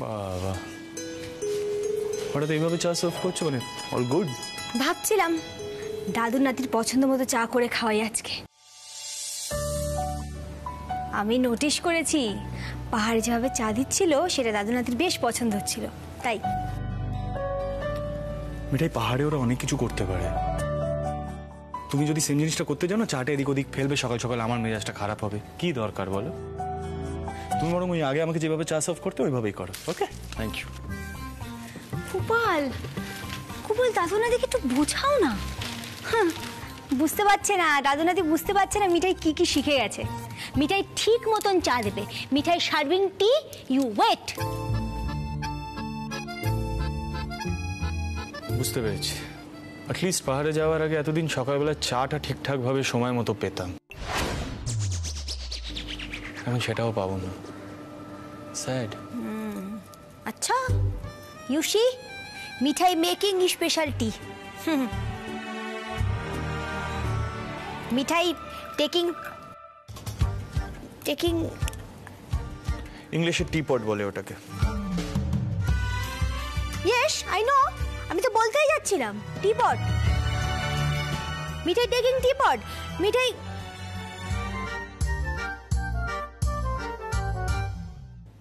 বাবা, হঠাৎ এইভাবে চা সার্ভ করছো? মানে অল গুড? ভাবছিলাম দাদুর নাতির পছন্দ মতো চা করে খাওয়াই আজকে। আমি নোটিশ করেছি পাহাড়ে যেভাবে চা দিচ্ছিল সেটা দাদু নাতির বেশ পছন্দ হচ্ছিল, তাই। মিঠাই, পাহাড়ে ওরা অনেক কিছু করতে পারে। তুমি যদি সেম জিনিসটা করতে জানো, চাটা এদিক ওদিক ফেলবে, সকাল সকাল আমার মেজাজটা খারাপ হবে। কি দরকার বলো? তুমি বরং ওই আগে আমাকে যেভাবে চা সার্ভ করতে ওইভাবেই করো। ওকে, থ্যাংক ইউ। কুপাল, কুপাল, দাদু নাতিকে একটু বোঝাও না। বুঝতে পারছে না, দাদু নাতি বুঝতে পারছে না মিঠাই কি কি শিখে গেছে। মিঠাই ঠিক মতন চা দেবে। মিঠাই সার্ভিং টি, ইউ ওয়েট। বুঝতে পেরেছি। অ্যাটলিস্ট পাহাড়ে যাওয়ার আগে এতদিন সকালবেলা চাটা ঠিকঠাক ভাবে সময় মতো পেতাম, এখন সেটাও পাবো না। স্যাড। আচ্ছা, you see, Mithai making special tea. Mithai taking taking ইংলিশে টি পট বলে ওটাকে। ইয়েস, আই নো, আমি তো বলতেই যাচ্ছিলাম টি পট। মিঠাই টেকিং টি পট। মিঠাই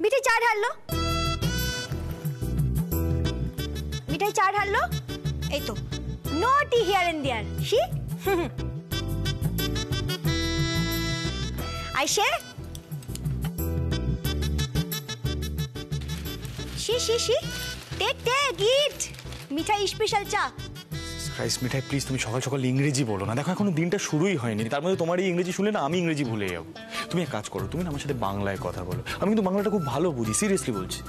মিঠাই চা ঢাললো, মিঠাই চা ঢাললো। এই তো, no tea here and there. সি আইসে, see take it. Mithai special চা। ক্রাইস্ট মিঠাই, প্লিজ তুমি সকাল সকাল ইংরেজি বলো না। দেখো এখনো দিনটা শুরুই হয়নি, তার মধ্যে তোমার এই ইংরেজি শুনলে না আমি ইংরেজি ভুলে যাবো। তুমি এক কাজ করো, তুমি না আমার সাথে বাংলায় কথা বলো। আমি কিন্তু বাংলাটা খুব ভালো বুঝি, সিরিয়াসলি বলছি।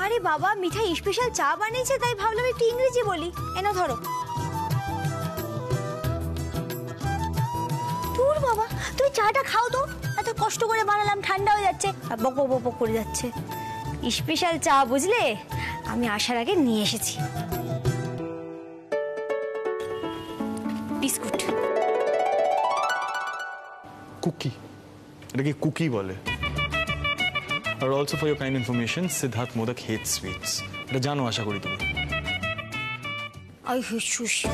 আরে বাবা, মিঠাই স্পেশাল চা বানিয়েছে তাই ভাবলাম একটু ইংরেজি বলি। এনো ধরো। দূর বাবা, তুমি চাটা খাও তো, এত কষ্ট করে বানালাম, ঠান্ডা হয়ে যাচ্ছে, বক বক বক করে যাচ্ছে। স্পেশাল চা বুঝলে, আমি আসার আগে নিয়ে এসেছি। বিস্কুট, কুকি, এটাকে কুকি বলে। আর also for your kind information, Siddharth Modak hate sweets. এটা জানো আশা করি তুমি। I hate sushi.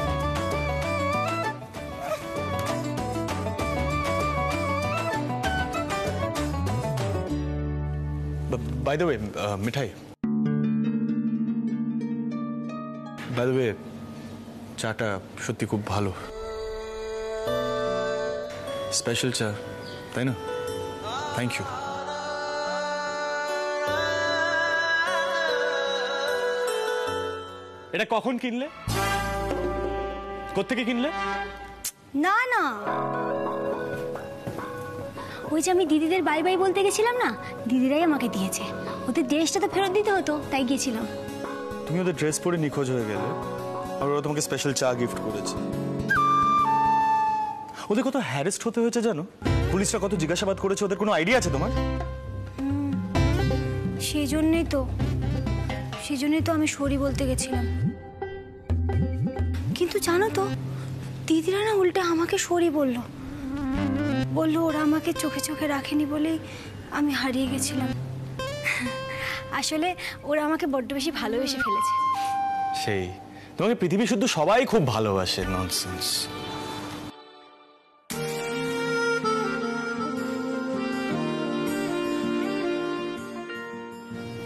By the way, Mithai, by the way, চাটা সত্যি খুব ভালো। স্পেশাল চা, তাই না? Thank you. এটা কখন কিনলে? কোত্থেকে কিনলে? না না, ওই যে আমি দিদিদের বাই বাই বলতে গেছিলাম না, দিদিরাই আমাকে দিয়েছে। ওদের ড্রেসটা তো ফেরত দিতে হতো, তাই গেছিলাম। তুমি ওদের ড্রেস পরে নিখোঁজ হয়ে গেলে, আর ওরা তোমাকে স্পেশাল চা গিফট করেছে। ওদের কত হ্যারেস্ট হতে হয়েছে জানো? পুলিশরা কত জিজ্ঞাসাবাদ করেছে, ওদের কোনো আইডিয়া আছে তোমার? সেই জন্যই তো আমি সরি বলতে গেছিলাম। কিন্তু জানো তো, দিদিরা না উল্টে আমাকে সরি বললো ওরা আমাকে চোখে চোখে রাখেনি বলেই আমি হারিয়ে গেছিলাম। আসলে ওরা আমাকে বড্ড বেশি ভালোবেসে ফেলেছে। সেই, তোমাকে পৃথিবী শুদ্ধ সবাই খুব ভালোবাসে। ননসেন্স।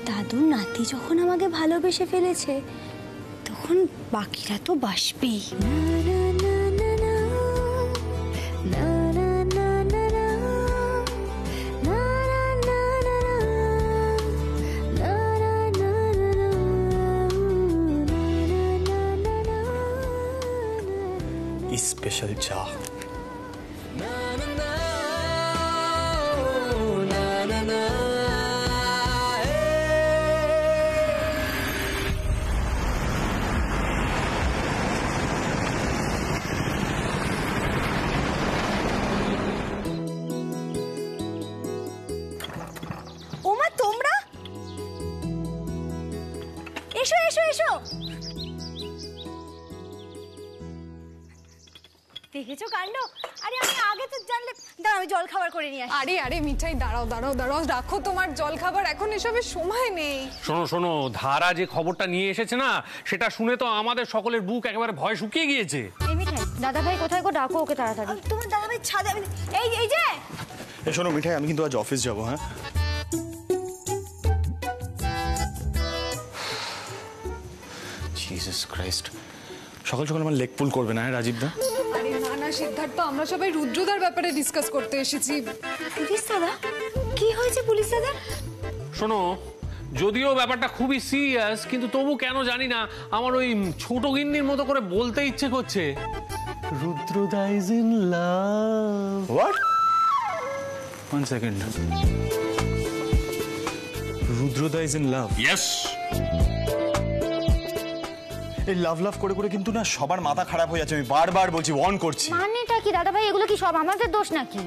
দাদুর নাতি যখন আমাকে ভালোবেসে ফেলেছে, তখন বাকিরা তো বাসবেই। স্পেশাল চা। ওমা, তোমরা এসো এসো এসো। দেখেছো কাণ্ড, আরে আমি আগে তো জানলে, দাঁড়া আমি জল খাবার করে নিয়ে আসি। আরে আরে মিঠাই, দাঁড়াও দাঁড়াও দাঁড়াও, রাখো তোমার জল খাবার, এখন এসবের সময় নেই। শোনো শোনো, ধারা যে খবরটা নিয়ে এসেছে না, সেটা শুনে তো আমাদের সকলের বুক একেবারে ভয় শুকিয়ে গিয়েছে। এই মিঠাই, দাদা ভাই কোথায় গো? ডাকো ওকে তাড়াতাড়ি। তোমার দাদা ভাই ছাদে। এই যে এ শোনো মিঠাই, আমি কিন্তু আজ অফিস যাবো। হ্যাঁ, জিসাস ক্রাইস্ট, সকাল সকাল আমার লেগ পুল করবে না রাজীব দা? আরে না না সিদ্ধার্থ, আমরা সবাই রুদ্রদার ব্যাপারে ডিসকাস করতে এসেছি। পুলিশ দাদা? কি হয়েছে পুলিশ দাদা? শোনো, যদিও ব্যাপারটা খুবই সিরিয়াস, কিন্তু তবু কেন জানি না আমার ওই ছোট গিন্নির মতো করে বলতে ইচ্ছে করছে, রুদ্রদা is in love. What? 1 second. রুদ্রদা ইজ ইন লাভ? ইয়েস। এই লাভ লাভ করে করে কিন্তু না সবার মাথা খারাপ হয়ে যাচ্ছে। আমি বারবার বলছি, ওয়ার্ন করছি। মানেটা কি দাদা ভাই? এগুলো কি সব আমাদের দোষ নাকি?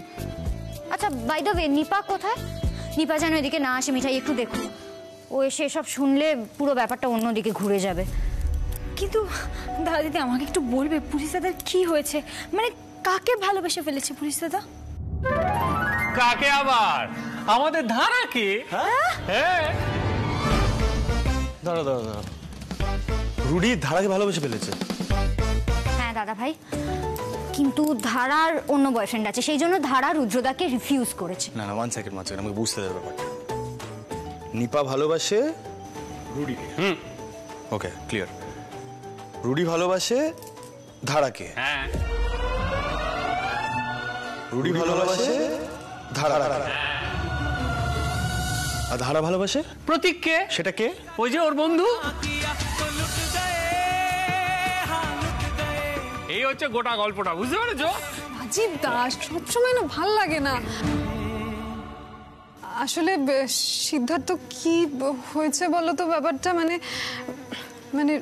আচ্ছা বাই দ্য ওয়ে, নিপা কোথায়? নিপা যেন এদিকে না আসে। মিঠাই একটু দেখো, ও এসে সব শুনলে পুরো ব্যাপারটা অন্যদিকে ঘুরে যাবে। কিন্তু দাদা দিদি আমাকে একটু বলবে পুলিশ দাদার কি হয়েছে? মানে কাকে ভালোবেসে ফেলেছে পুলিশ দাদা? কাকে আবার? আমাদের ধারাকে। হ্যাঁ। দাঁড়া দাঁড়া দাঁড়া, রুডি ধারাকে ভালোবেসে ফেলেছে? হ্যাঁ দাদা ভাই, কিন্তু ধারার অন্য বয়ফ্রেন্ড আছে, সেই জন্য ধারা রুদ্রদাকে রিফিউজ করেছে। না না, 1 সেকেন্ড আমাকে বুঝতে দেবে ব্যাপারটা। নিপা ভালোবাসে রুডিকে? ওকে, ক্লিয়ার। রুডি ভালোবাসে ধারাকে? হ্যাঁ। রুডি ভালোবাসে ধারা, আর ধারা ভালোবাসে প্রতীককে। সেটা কে? ওই যে ওর বন্ধু। এই হচ্ছে গোটা গল্পটা, বুঝতে পেরেছো? রাজীব দাস, সবসময় না ভাল লাগে না। আসলে সিদ্ধার্থ কি হয়েছে বলো তো ব্যাপারটা? মানে মানে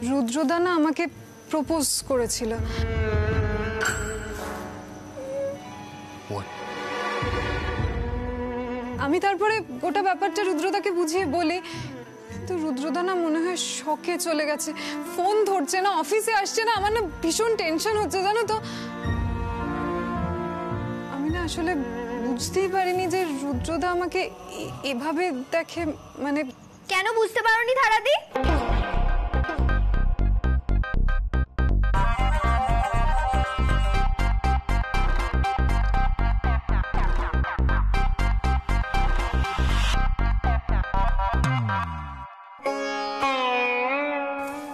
রুদ্রদা না আমাকে প্রপোজ করেছিল। আমি তারপরে গোটা ব্যাপারটা রুদ্রদাকে বুঝিয়ে বলি, কিন্তু রুদ্রদা না মনে হয় শকে চলে গেছে। ফোন ধরছে না, অফিসে আসছে না। আমার না ভীষণ টেনশন হচ্ছে জানো তো। আমি না আসলে বুঝতেই পারিনি যে রুদ্রদা আমাকে এভাবে দেখে। মানে কেন বুঝতে পারোনি ধারাদি?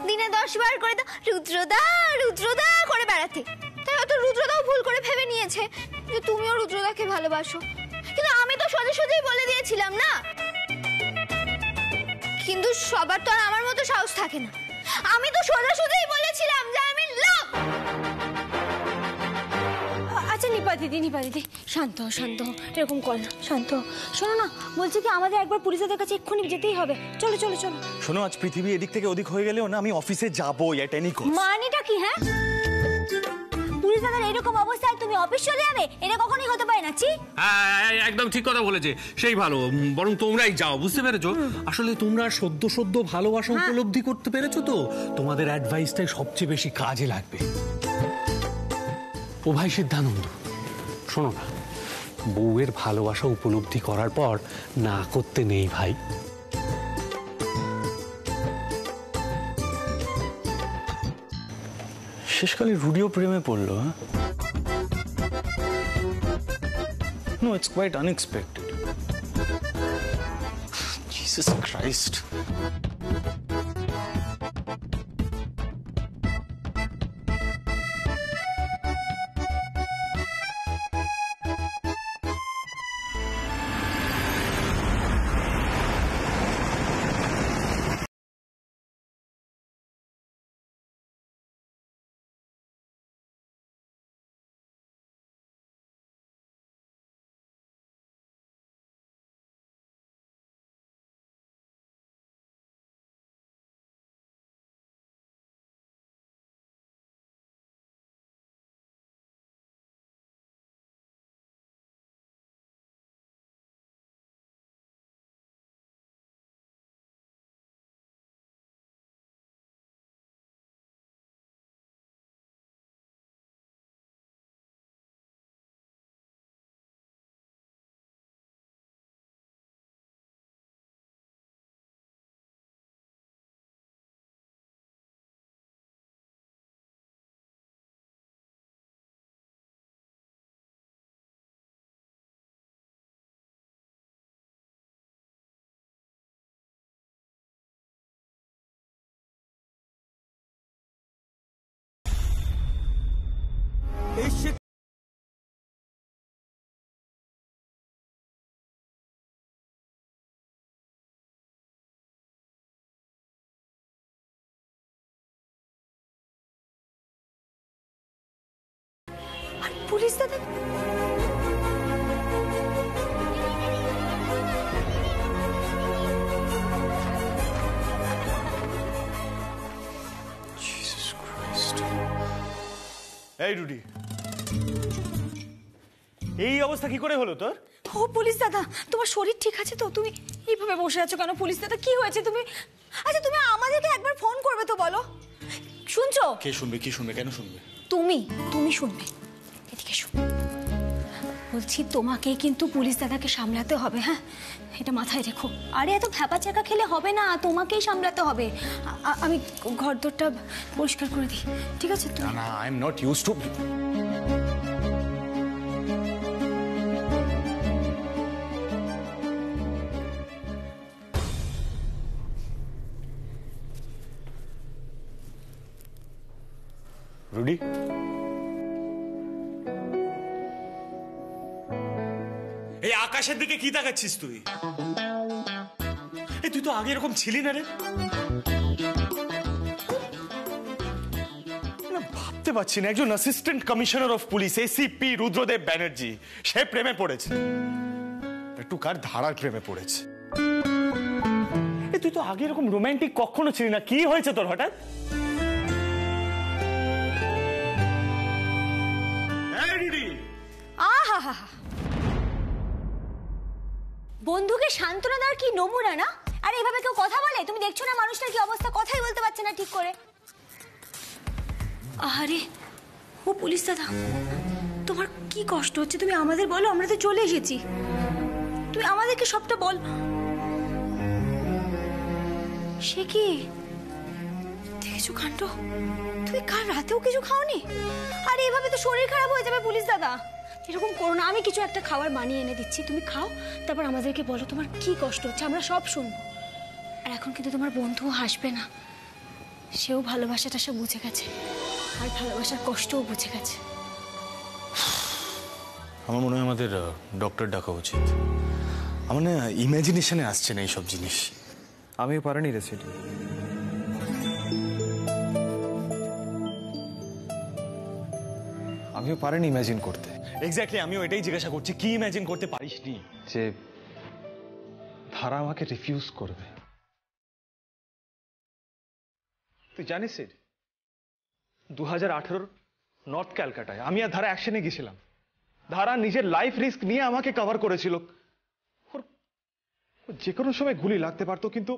দিনে 10 বার করে তো রুদ্রদা রুদ্রদা করে বেড়াতে, তাই হয়তো রুদ্রদাও ভুল করে ভেবে নিয়েছে যে তুমিও রুদ্রদাকে ভালোবাসো। কিন্তু আমি তো সোজা সোজাই বলে দিয়েছিলাম না। কিন্তু সবার তো আর আমার মতো সাহস থাকে না। আমি তো সোজা সোজাই বলেছিলাম যে আমি লাভ। আচ্ছা নিপা দিদি শান্ত হও, এরকম কর না, শান্ত হও। শোনো না, বলছি কি আমাদের একবার পুলিশের কাছে এক্ষুনি যেতেই হবে। চলো। শোনো, আজ পৃথিবী এদিক থেকে ওদিক হয়ে গেলেও না আমি অফিসে যাবো, এটা নিয়ে। মানেটা কি? হ্যাঁ, পুলিশ দাদার এরকম অবস্থায় তুমি অফিস চলে যাবে? এটা কখনোই হতে পারে না। হ্যাঁ, একদম ঠিক কথা বলেছে। সেই ভালো, বরং তোমরাই যাও, বুঝতে পেরেছো? আসলে তোমরা সদ্য ভালোবাসা উপলব্ধি করতে পেরেছো তো, তোমাদের অ্যাডভাইসটাই সবচেয়ে বেশি কাজে লাগবে। ও ভাই সিদ্ধানন্দ, শোনো না, বউয়ের ভালোবাসা উপলব্ধি করার পর না করতে নেই ভাই। শেষকালে রুডিও প্রেমে পড়লো? হ্যাঁ, no, it's quite unexpected. Jesus Christ. Police দাদা এই রুডি, এই অবস্থা কি করে হলো তোর? ও পুলিশ দাদা, তোমার শরীর ঠিক আছে তো? তুমি এইভাবে বসে আছো কেন পুলিশ দাদা? কি হয়েছে? তুমি আচ্ছা তুমি আমাদেরকে একবার ফোন করবে তো, বলো। শুনছো? কে শুনবে? কি শুনবে? কেন শুনবে? তুমি শুনবে। এদিকে শুন, বলছি তোমাকে কিন্তু পুলিশ দাদাকে সামলাতে হবে, হ্যাঁ, এটা মাথায় রেখো। আরে এত ফ্যাপা চাকা খেলে হবে না, তোমাকেই সামলাতে হবে। আমি ঘর দরটা পরিষ্কার করে দিই, ঠিক আছে? না না, I am not used to. Rudy, এই আকাশের দিকে কি তাকাচ্ছিস তুই? তুই তো আগে এরকম ছিলি না রে। ভাবতে পারছি না, একজন assistant commissioner of police ACP Rudradeb Banerjee, সে প্রেমে পড়েছে, একটু কার ধারার প্রেমে পড়েছে। তুই তো আগে এরকম রোমান্টিক কখনো ছিলি না, কি হয়েছে তোর হঠাৎ? বন্ধুকে সান্ত্বনা দেওয়ার কি নমুনা না? আরে এভাবে কেউ কথা বলে? তুমি দেখছো না মানুষটার কি অবস্থা, কথাই বলতে পারছে না ঠিক করে। আরে ও পুলিশ দাদা, তোমার কি কষ্ট হচ্ছে তুমি আমাদের বলো, আমরা তো চলে এসেছি, তুমি আমাদেরকে সবটা বল। সে কি দেখেছো কাণ্ড? তুমি কাল রাতেও কিছু খাওনি? আরে এভাবে তো শরীর খারাপ হয়ে যাবে পুলিশ দাদা, এরকম করো না। আমি কিছু একটা খাবার বানিয়ে এনে দিচ্ছি, তুমি খাও, তারপর আমাদেরকে বলো তোমার কি কষ্ট হচ্ছে, আমরা সব শুনবো। আর এখন কিন্তু তোমার বন্ধুও হাসবে না, সেও ভালোবাসাটা সে বুঝে গেছে, আর ভালোবাসার কষ্টও বুঝে গেছে। আমার মনে হয় আমাদের ডক্টর ডাকা উচিত। আমার না ইমাজিনেশনে আসছে না এইসব জিনিস। আমিও পারিনি রে সেটি। আমিও পারিনি ইমাজিন করতে। এক্স্যাক্টলি, আমিও এটাই জিজ্ঞাসা করছি, কি ইমাজিন করতে পারিসনি? যে ধারা আমাকে রিফিউজ করবে। তুই জানিস 2018 নর্থ ক্যালকাটায় আমি আর ধারা অ্যাকশনে গেছিলাম। ধারা নিজের লাইফ রিস্ক নিয়ে আমাকে কভার করেছিল। ওর যে কোনো সময় গুলি লাগতে পারতো, কিন্তু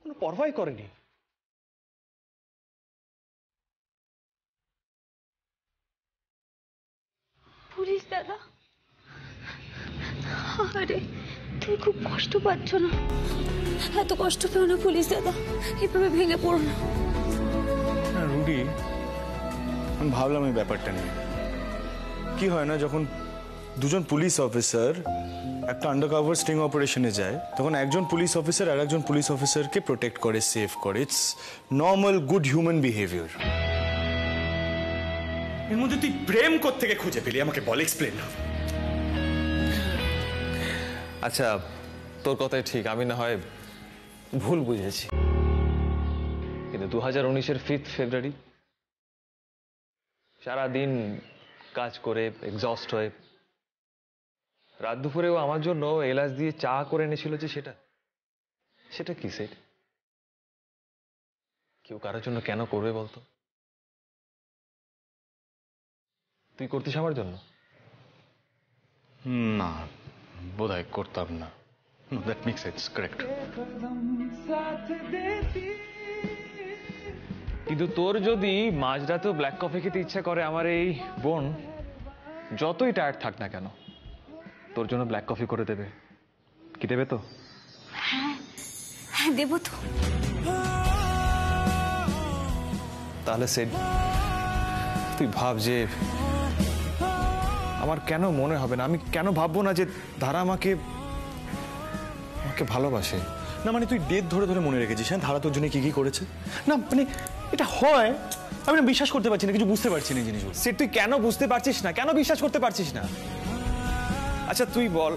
কোনো পরোয়াই করেনি। পুলিশ দাদা, আরে তুমি খুব কষ্ট পাচ্ছ না? এত কষ্ট পেও না পুলিশ দাদা, এভাবে ভেঙে পড়ো না। রুডি, আমি ভাবলাম এই ব্যাপারটা নিয়ে কি হয় না, যখন দুজন পুলিশ অফিসার একটা আন্ডারকভার স্টিং অপারেশনে যায়, তখন একজন পুলিশ অফিসার আর একজন পুলিশ অফিসারকে প্রোটেক্ট করে, সেভ করে। It's normal good human behaviour. এর মধ্যে তুই প্রেম কোত্থেকে খুঁজে পেলি আমাকে বল, এক্সপ্লেন। আচ্ছা, তোর কথাই ঠিক, আমি না হয় ভুল বুঝেছি, কিন্তু 2019-এর 5 ফেব্রুয়ারি সারাদিন কাজ করে এক্সস্ট হয়ে রাত দুপুরেও আমার জন্য এলাচ দিয়ে চা করে এনেছিল, যে সেটা কি সেট? কেউ কারোর জন্য কেন করবে বলতো? তুই করতিস আমার জন্য? না, বোধহয় করতাম না। That makes sense, correct. কিন্তু তোর যদি মাঝরাতেও ব্ল্যাক কফি খেতে ইচ্ছা করে, আমার এই বোন যতই টায়ার্ড থাক না কেন তোর জন্য ব্ল্যাক কফি করে দেবে। কি দেবে তো? হ্যাঁ হ্যাঁ দেবো তো। তাহলে সে তুই ভাব যে আমার কেন মনে হবে না, আমি কেন ভাববো না যে ধারা আমাকে ভালোবাসে। না মানে তুই ডেট ধরে ধরে মনে রেখেছিস হ্যাঁ ধারা তোর জন্য কি কি করেছে? না মানে এটা হয়, আমি না বিশ্বাস করতে পারছি না, কিছু বুঝতে পারছি না জিনিসগুলো। সে তুই কেন বুঝতে পারছিস না, কেন বিশ্বাস করতে পারছিস না? আচ্ছা তুই বল,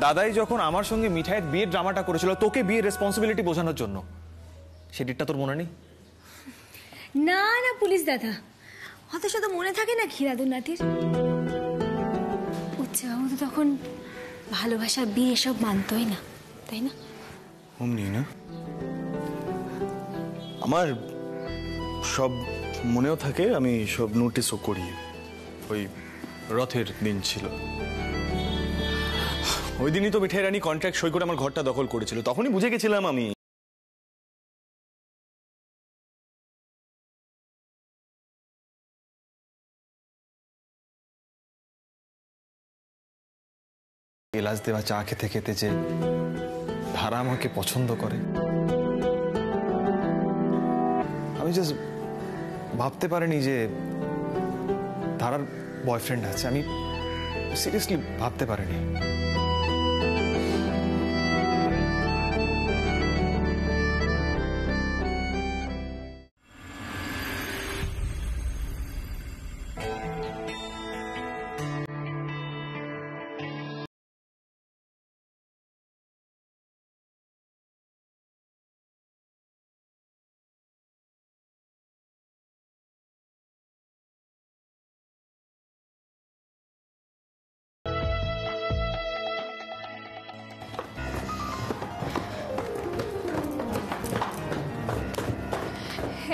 দাদাই যখন আমার সঙ্গে মিঠাইয়ের বিয়ের ড্রামাটা করেছিল তোকে বিয়ের রেসপন্সিবিলিটি বোঝানোর জন্য, সে ডেটটা তোর মনে নেই? না না পুলিশ দাদা, অথচ তো মনে থাকে না ক্ষীরাদুর নাতির উচ্চবাবু তো তখন ভালোবাসা বিয়ে এসব মানতই না, তাই না? অমনি না, আমার সব মনেও থাকে, আমি সব নোটিসও করি। ওই রথের দিন ছিল, ওই দিনই তো মিঠাই রানী কন্ট্রাক্ট সই করে আমার ঘরটা দখল করেছিল, তখনই বুঝে গেছিলাম আমি এলাচ দেওয়া চা খেতে খেতে যে ধারা আমাকে পছন্দ করে, আমি জাস্ট ভাবতে পারিনি যে ধারার বয়ফ্রেন্ড আছে, আমি সিরিয়াসলি ভাবতে পারিনি।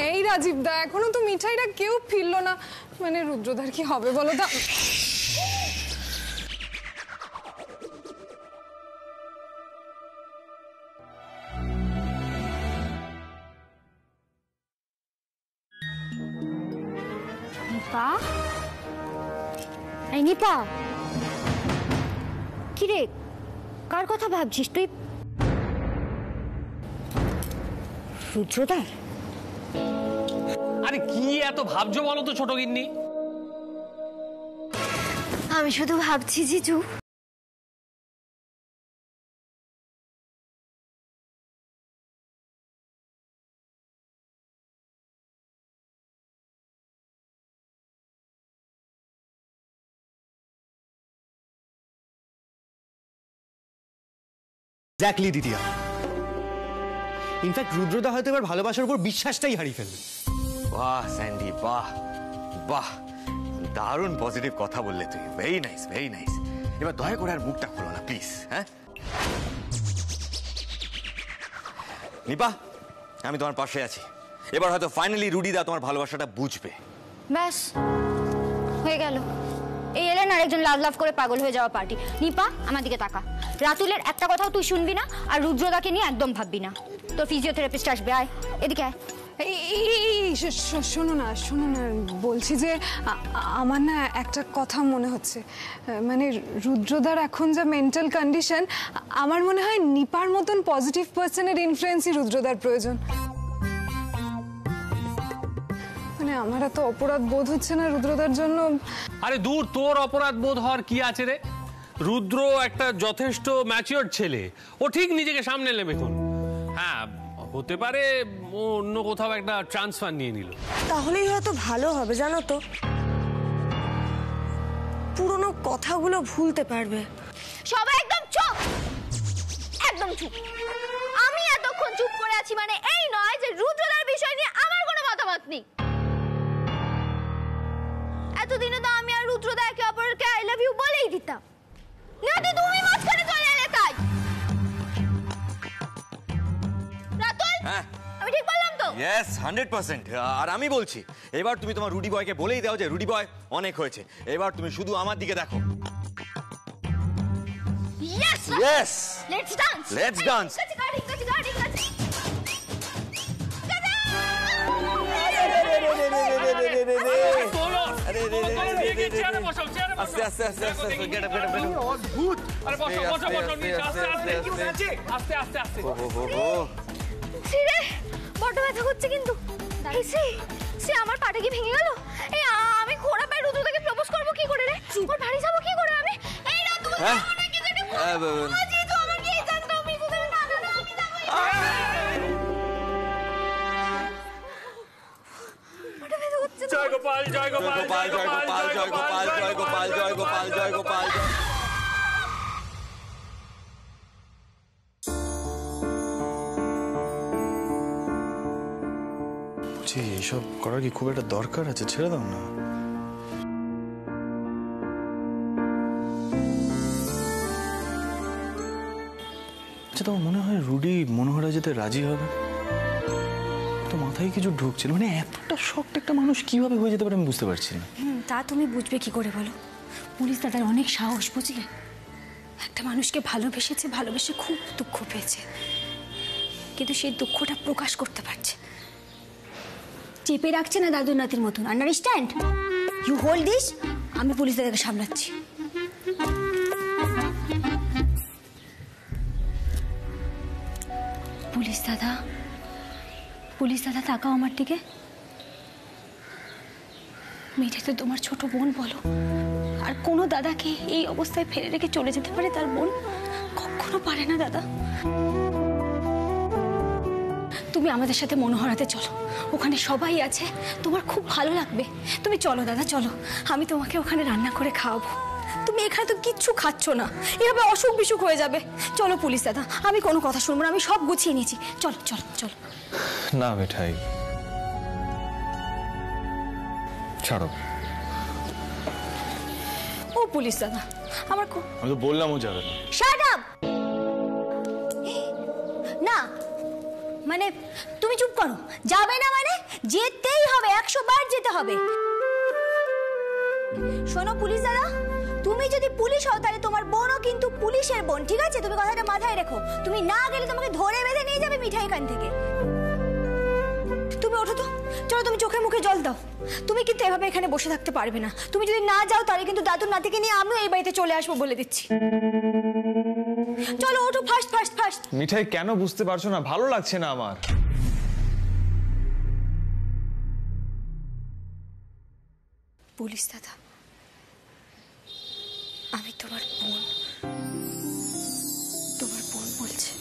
এই রাজীব দা, এখনো তো মিঠাইটা কেউ ফিরলো না, মানে রুদ্রদার কি হবে বলো তো? নিপা, এই নিপা, কি রে, কার কথা ভাবছিস তুই? রুদ্রদার? আরে কি এত ভাবছো বলো তো ছোট গিন্নি? আমি শুধু ভাবছি জিজু, এক্স্যাক্টলি দিদিয়া, ইনফ্যাক্ট রুদ্রদা হয়তো এবার ভালোবাসার উপর বিশ্বাসটাই হারিয়ে ফেলবে। বাহ স্যান্ডি, বাহ বাহ, দারুণ পজিটিভ কথা বললে তুই, ভেরি নাইস ভেরি নাইস। এবার দয়া করে আর মুখটা খোলো না প্লিজ। হ্যাঁ নিপা, আমি তোমার পাশে আছি, এবার হয়তো ফাইনালি রুডিদা তোমার ভালোবাসাটা বুঝবে। ব্যাস হয়ে গেল। এই এলেন আরেকজন লাভ লাভ করে পাগল হয়ে যাওয়া পার্টি। নিপা, আমার দিকে তাকা, রাতুলের একটা কথাও তুই শুনবি না, আর রুদ্রদাকে নিয়ে একদম ভাববি না। তোর ফিজিওথেরাপিস্ট আসবে, আয় এদিকে আয়। শোনো না শোনো না, বলছি যে আমার না একটা কথা মনে হচ্ছে, মানে রুদ্রদার এখন যা মেন্টাল কন্ডিশন, আমার মনে হয় নিপার মতন পজিটিভ পার্সনের ইনফ্লুয়েন্সই রুদ্রদার প্রয়োজন। মানে আমার এত অপরাধ বোধ হচ্ছে না রুদ্রদার জন্য। আরে দূর, তোর অপরাধ বোধ হওয়ার কি আছে রে? রুদ্র একটা যথেষ্ট ম্যাচিওর ছেলে, ও ঠিক নিজেকে সামনে নেবে। হ্যাঁ, হতে পারে ও অন্য কোথাও একটা ট্রান্সফার নিয়ে নিল, তাহলেই হয়তো ভালো হবে, জানো তো, পুরনো কথাগুলো ভুলতে পারবে। সবাই একদম চুপ, একদম চুপ। আমি এতক্ষণ চুপ করে আছি মানে এই নয় যে রুদ্রদার বিষয় নিয়ে আমার কোনো মতামত নেই। এতদিনে তো আমি আর রুদ্রদা একে অপরকে আই লাভ ইউ বলেই দিতাম, নাকি তুমি মাঝখানে চলে এলে তাই? রাতুল, হ্যাঁ আমি ঠিক বললাম তো? ইয়েস 100%। আর আমি বলছি, এবার তুমি তোমার রুডি বয়কে বলেই দাও যে রুডি বয় অনেক হয়েছে, এবার তুমি শুধু আমার দিকে দেখো। Yes yes, let's dance, let's dance. আস্তে আস্তে আস্তে আস্তে গেট আপ গেট আপ। অদ্ভুত। আরে বসো বসো বসো, নিচে আস্তে আস্তে আস্তে আস্তে আস্তে। সিরে বড় ব্যথা করছে কিন্তু। এই সে আমার পাটা কি ভেঙে গেল? এই আমি ঘোড়া পায়ে রুদ্রদাকে প্রপোজ করব কি করে রে? ওর বাড়ি যাব কি করে আমি? এই রাত তুমি আমাকে যেতে আজি তো আমাকে এই জানতো আমি তোদের না না আমি যাব। বড় ব্যথা করছে। জয় গোপাল জয় গোপাল জয় গোপাল জয় গোপাল জয় গোপাল জয় গোপাল জয় গোপাল। ভাবছি এসব করার কি খুব একটা দরকার আছে, ছেড়ে দাও না। আচ্ছা, তোমার মনে হয় রুডি মনোহরা যেতে রাজি হবে? তো মাথায় কিছু ঢুকছিল, মানে এতটা শক্ত একটা মানুষ কিভাবে হয়ে যেতে পারে আমি বুঝতে পারছি না। তা তুমি বুঝবে কি করে বলো? পুলিশ দাদার অনেক সাহস, বুঝলে? একটা মানুষকে ভালোবেসেছে, ভালোবেসে খুব দুঃখ পেয়েছে, কিন্তু সেই দুঃখটা প্রকাশ করতে পারছে, চেপে রাখছে না দাদুর নাতির মতন। আন্ডারস্ট্যান্ড? ইউ হোল্ড দিস, আমি পুলিশ দাদাকে সামলাচ্ছি। পুলিশ দাদা, পুলিশ দাদা তাকাও আমার দিকে। মেয়েটা তো তোমার ছোট বোন, বলো, আর কোনো দাদাকে এই অবস্থায় ফেলে রেখে চলে যেতে পারে তার বোন? কখনো পারে না দাদা। তুমি আমাদের সাথে মনোহরাতে চলো, ওখানে সবাই আছে, তোমার খুব ভালো লাগবে। তুমি চলো দাদা, চলো, আমি তোমাকে ওখানে রান্না করে খাওয়াবো। তুমি এখানে তো কিচ্ছু খাচ্ছ না, এভাবে অসুখ বিসুখ হয়ে যাবে। চলো পুলিশ দাদা, আমি কোনো কথা শুনবো না, আমি সব গুছিয়ে নিয়েছি। চলো চলো চলো। না মিঠাই, ছাড়ো। ও পুলিশ দাদা, আমার খুব... আমি তো বললাম ও যাবে না। Shut up! না মানে তুমি চুপ করো। যাবে না মানে? যেতেই হবে, 100 বার যেতে হবে। শোনো পুলিশ দাদা, তুমি যদি পুলিশ হও তাহলে তোমার বোনও কিন্তু পুলিশের বোন, ঠিক আছে? তুমি কথাটা মাথায় রেখো। তুমি না গেলে তোমাকে ধরে বেঁধে নিয়ে যাবে মিঠাই এখান থেকে। তুমি ওঠো তো, চলো, তুমি চোখে মুখে জল দাও। তুমি কিন্তু এভাবে এখানে বসে থাকতে পারবে না। তুমি যদি না যাও তাহলে কিন্তু দাদুর নাতিকে নিয়ে আমিও এই বাড়িতে চলে আসবো, বলে দিচ্ছি। চলো ওঠো, ফাস্ট ফাস্ট ফাস্ট। মিঠাই, কেন বুঝতে পারছো না? ভালো লাগছে না আমার। পুলিশ দাদা, আমি তোমার বোন বলছি।